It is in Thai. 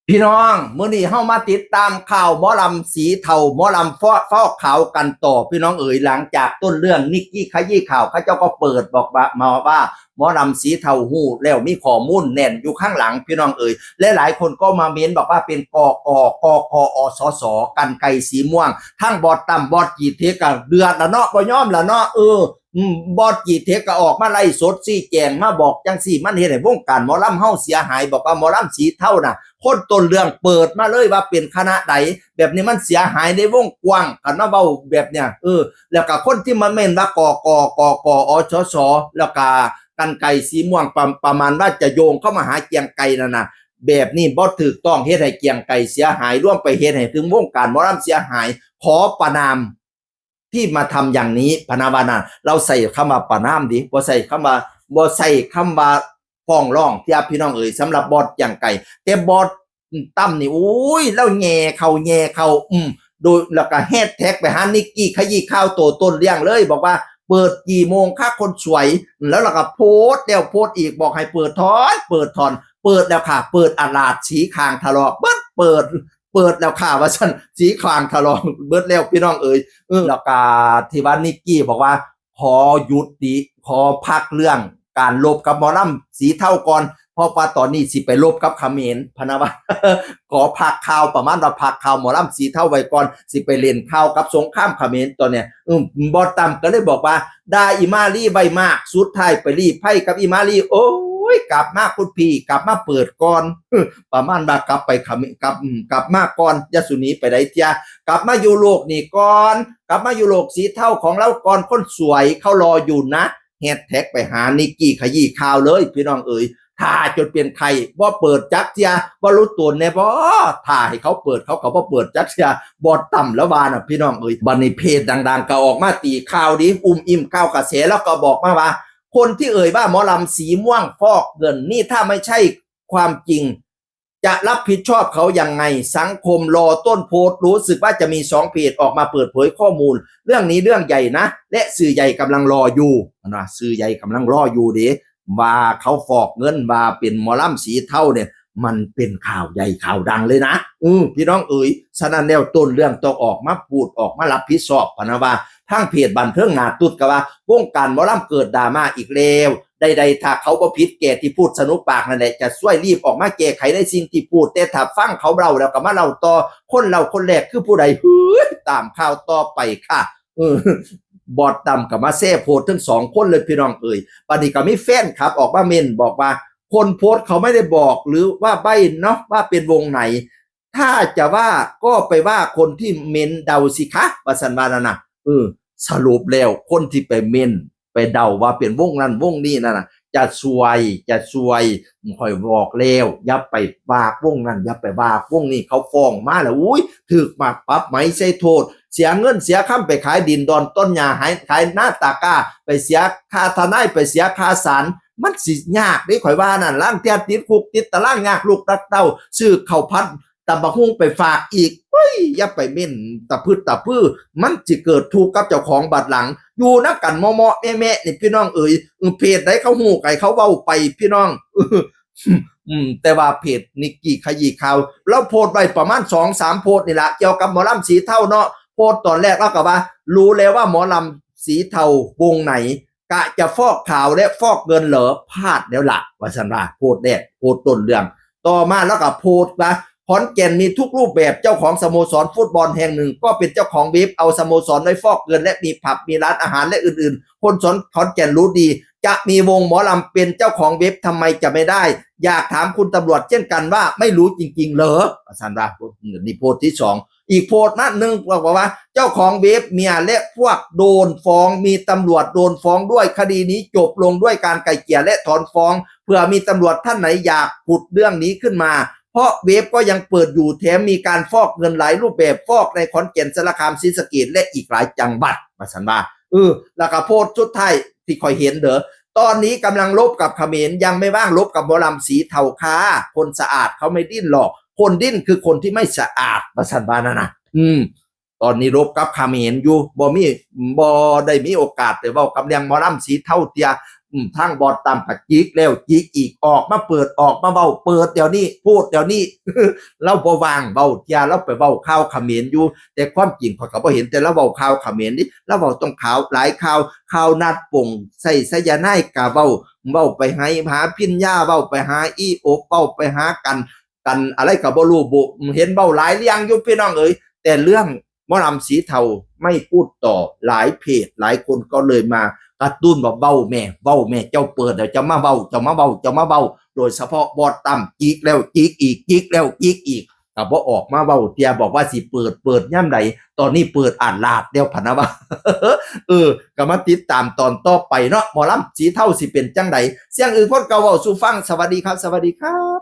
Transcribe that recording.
พี่น้องมื้อนี้เฮามาติดตามข่าวหมอลำสีเทาหมอลำฟอกขาวกันต่อพี่น้องเอ๋ยหลังจากต้นเรื่องนิกกี้ขยี้ข่าวเขาเจ้าก็เปิดบอกมาว่าหมอลำสีเทาหู้แล้วมีข้อมูลแน่นอยู่ข้างหลังพี่น้องเอ๋ยและหลายคนก็มาเม้นบอกว่าเป็นกอสสกันไก่สีม่วงทั้งบอดต่ำบอดกีเทกันเดือดละเนาะบ่ยอมละเนาะบอดกีเทก็ออกมาไล่สดซี่แจงมาบอกจังซี่มันเฮ็ดให้วงการหมอลำเฮาเสียหายบอกว่าหมอลำสีเทาน่ะคนต้นเรื่องเปิดมาเลยว่าเป็นคณะใดแบบนี้มันเสียหายในวงกว้างกันว่าเบาแบบเนี้ยแล้วก็คนที่มาเม่นว่ากอชสแล้วก็กันไก่สีม่วงประมาณว่าจะโยงเข้ามาหาเกียงไก่นั่นน่ะแบบนี้บ่ถูกต้องเฮ็ดให้เกียงไก่เสียหายร่วมไปเฮ็ดให้ถึงวงการหมอลำเสียหายขอประนามที่มาทำอย่างนี้พนาวานาเราใส่คำว่าประนามดิบ่ใส่คำว่าฟ้องร้องที่พี่น้องเอ๋ยสำหรับบอสอย่างไก่แต่บอสตั้มนี่อุ้ยแล้วแง่เขาโดยแล้วก็แฮชแท็กไปหานิกกี้ขยี้ข้าวโตต้นเรื่องเลยบอกว่าเปิดกี่โมงค่าคนสวยแล้วเราก็โพสต์แล้วโพสต์อีกบอกให้เปิดถอนเปิดแล้วค่ะเปิดอาลาดสีคางทะลอกเปิดแล้วค่ะว่าฉันสีคางทะลอกเบิดแล้วพี่น้องเอ๋ยแล้วก็ที่ว่านิกกี้บอกว่าขอหยุดดิขอพักเรื่องการลบกับหมอลำสีเท่าก่อนเพราะว่าตอนนี้สิไปลบกับเขมรพะนะว่าขอพักข่าวประมาณว่าพักข่าวหมอลำสีเท่าไว้ก่อนสิไปเล่นข่าวกับสงครามเขมรตอนเนี้ยบอตั้มก็เลยบอกว่าได้อีมาลีใบมากสุดท้ายไปรีไพ่กับอีมาลีโอ้ยกลับมาคุณพี่กลับมาเปิดก่อนประมาณว่ากลับไปกลับมาก่อนยาสุนีไปได้เจ้ากลับมาอยู่โลกนี่ก่อนกลับมาอยู่โลกสีเท่าของเราก่อนคนสวยเขารออยู่นะแฮชแท็กไปหานิกกี้ขยี้ข่าวเลยพี่น้องเอ๋ยถ้าจนเป็นใครว่าเปิดจักเทียว่ารู้ตัวแน่บ่ถ้าให้เขาเปิดเขาก็บ่เปิดจักเทียบอดต่ำแล้ววาน่ะพี่น้องเอ๋ยบัดนี้เพจดังๆก็ออกมาตีข่าวดิอิ่มข่าวกระแสแล้วก็บอกมาว่าคนที่เอ่ยว่าหมอลำสีม่วงฟอกเงินนี่ถ้าไม่ใช่ความจริงจะรับผิดชอบเขายังไงสังคมรอต้นโพสต์รู้สึกว่าจะมี2เพจออกมาเปิดเผยข้อมูลเรื่องนี้เรื่องใหญ่นะและสื่อใหญ่กำลังรออยู่นะสื่อใหญ่กำลังรออยู่ดิว่าเขาฟอกเงินว่าเป็นหมอลำสีเทาเนี่ยมันเป็นข่าวใหญ่ข่าวดังเลยนะพี่น้องเอ๋ยฉะนั้นแล้วต้นเรื่องต้องออกมาพูดออกมารับผิดชอบพนะว่าทางเพจบันเทิงหนาตุดก็ว่าวงการหมอลำเกิดดราม่าอีกแล้วใดๆถ้าเขาบ่ผิดแก่ที่พูดสนุกปากนั่นแหละจะช่วยรีบออกมาแก้ไขในสิ่งที่พูดแต่ถ้าฟังเขาเล่าแล้วก็มาเล่าต่อคนแรกคือผู้ใดตามข่าวต่อไปค่ะบอดดำกับมาแซ่โพสทั้ง2คนเลยพี่น้องเอ๋ยปานนี้ก็มีแฟนครับออกมาเมนบอกว่าคนโพสเขาไม่ได้บอกหรือว่าใบเนาะว่าเป็นวงไหนถ้าจะว่าก็ไปว่าคนที่เมนเดาสิคะว่าสันวานะสรุปแล้วคนที่ไปเมนไปเดาว่าเป็นวงนั้นวงนี้นั่นน่ะจะซวยคอยบอกแล้วอย่าไปว่าวงนั้นอย่าไปว่าวงนี้เขาฟ้องมาแล้วอุ้ยถึกมาปรับไหมใช่โทษเสียเงินเสียค่ำไปขายดินดอนต้นหญ้าขายหน้าตากาไปเสียค่าทนายไปเสียค่าศาลมันสิยากได้ข่อยว่านั่นล่างเตียติดคุกติดตารางยากลูกรักเต้าซื้อข้าวพัดตะบะฮุ่งไปฝากอีกเฮ้ยอย่าไปเม่นตะพื้มันจะเกิดทุกข์กับเจ้าของบัดหลังอยู่นักกันมอแม่นี่พี่น้องเอ๋ยเพจไหนเขาหูไก่เขาเว้าไปพี่น้องแต่ว่าเพจนิกกี้ขยี้ข่าวเราโพสต์ไว้ประมาณ 2-3 โพสต์นี่ละเกี่ยวกับหมอลำสีเทาเนาะโพสต์ตอนแรกแล้วก็ว่ารู้แล้วว่าหมอลำสีเทาวงไหนกะจะฟอกข่าวและฟอกเงินเหรอพลาดแล้วล่ะว่าซั่นว่าโพสต์แรกโพสต์ต้นเรื่องต่อมาแล้วก็โพสต์ว่าขอนแก่นมีทุกรูปแบบเจ้าของสโมสรฟุตบอลแห่งหนึ่งก็เป็นเจ้าของเว็บเอาสโมสรไว้ฟอกเงินและมีผับมีร้านอาหารและอื่นๆคนขอนแก่นรู้ดีจะมีวงหมอลำเป็นเจ้าของเว็บทำไมจะไม่ได้อยากถามคุณตำรวจเช่นกันว่าไม่รู้จริงๆเหรออาจารย์ว่านี่โพสต์ที่2อีกโพสต์นึงบอกว่าเจ้าของเว็บเมียและพวกโดนฟ้องมีตำรวจโดนฟ้องด้วยคดีนี้จบลงด้วยการไกล่เกลี่ยและถอนฟ้องเพื่อมีตำรวจท่านไหนอยากขุดเรื่องนี้ขึ้นมาเพราะเว็บก็ยังเปิดอยู่แถมมีการฟอกเงินหลายรูปแบบฟอกในขอนแก่นสารคามศรีสะเกษและอีกหลายจังหวัดมาสันว่าแล้วก็โพสต์สุดท้ายที่คอยเห็นเด้อตอนนี้กำลังลบกับเขมรยังไม่ว่างลบกับหมอลำสีเทาค้าคนสะอาดเขาไม่ดิ้นหรอกคนดิ้นคือคนที่ไม่สะอาดมาสันว่านะตอนนี้ลบกับเขมรอยู่บ่ได้มีโอกาสแต่ว่ากับเรื่องหมอลำสีเทาเตีย ทางบอดตามผักจิกแล้วจิกอีกออกมาเปิดออกมาเว้าเปิดเดี๋ยวนี้พูดเดี๋ยวนี้ เราบ่วางเว้าเที่ยเราไปเว้าข่าวเขมรอยู่แต่ความจริงข้อยก็บ่เห็นแต่เราเว้าข่าวเขมรนี่เราเว้าต้องข่าวหลายข่าวนัดป่งใส่สยนายกะเว้าไปให้หาพิญญาเว้าไปหาอีโอบเว้าไปหากันอะไรก็บ่รู้บ่เห็นเว้าหลายเรื่องอยู่พี่น้องเอ้ยแต่เรื่องหมอลำสีเทาไม่พูดต่อหลายเพจหลายคนก็เลยมากระตุ้นบอกเบ้าแม่เจ้าเปิดเดี๋ยวจะมาเบ้าโดยเฉพาะบอดตั้มจิกแล้วจิกอีกจิกแล้วจิกอีกก็บ่ออกมาเบ้าเตียบอกว่าสิเปิดย่ำใดตอนนี้เปิดอ่านลาดเดียวพะนะว่า ก็มาติดตามตอนต่อไปเนาะหมอลำสีเทาสิเป็นจังใดเสียงอื่นคนเก่าเว้าสู่ฟังสวัสดีครับ